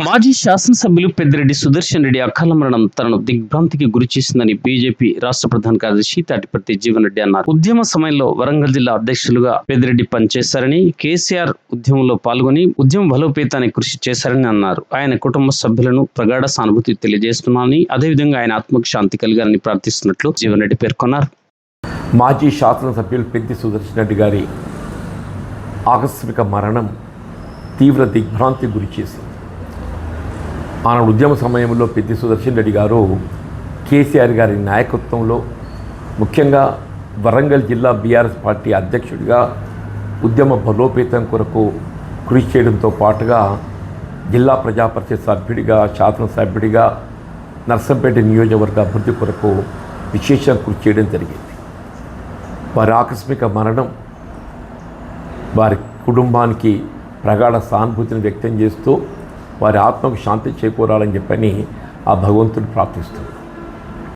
మాజీ శాసనసభ్యులు పెద్దిరెడ్డి సుదర్శన్ రెడ్డి అకాల మరణం తనను దిగ్భ్రాంతికి గురి చేసిందని బీజేపీ రాష్ట్ర ప్రధాన కార్యదర్శి తాటిపర్తి జీవన్ రెడ్డి అన్నారు. ఉద్యమ సమయంలో వరంగల్ జిల్లా అధ్యక్షులుగా పెద్దిరెడ్డి పనిచేశారని, కేసీఆర్ ఉద్యమంలో పాల్గొని ఉద్యమ బలోపేతానికి కృషి చేశారని అన్నారు. ఆయన కుటుంబ సభ్యులను ప్రగాఢ సానుభూతి తెలియజేస్తున్నానని, అదేవిధంగా ఆయన ఆత్మకు శాంతి కలిగాలని ప్రార్థిస్తున్నట్లు జీవన్ రెడ్డి పేర్కొన్నారు. మాజీ శాసనసభ్యులు పెద్ది సుదర్శన్ రెడ్డి గారి ఆకస్మిక మరణం తీవ్ర దిగ్భ్రాంతికి గురి చేసింది. ఆనాడు ఉద్యమ సమయంలో పెద్ది సుదర్శన్ రెడ్డి గారు కేసీఆర్ గారి నాయకత్వంలో ముఖ్యంగా వరంగల్ జిల్లా బీఆర్ఎస్ పార్టీ అధ్యక్షుడిగా ఉద్యమ బలోపేతం కొరకు కృషి చేయడంతో పాటుగా జిల్లా ప్రజాపరిషత్ సభ్యుడిగా, శాసనసభ్యుడిగా నర్సంపేట నియోజకవర్గ అభివృద్ధి కొరకు విశేష కృషి చేయడం జరిగింది. వారి ఆకస్మిక మరణం వారి కుటుంబానికి ప్రగాఢ సానుభూతిని వ్యక్తం చేస్తూ వారి ఆత్మకు శాంతి చేకూరాలని చెప్పని ఆ భగవంతుని ప్రార్థిస్తుంది.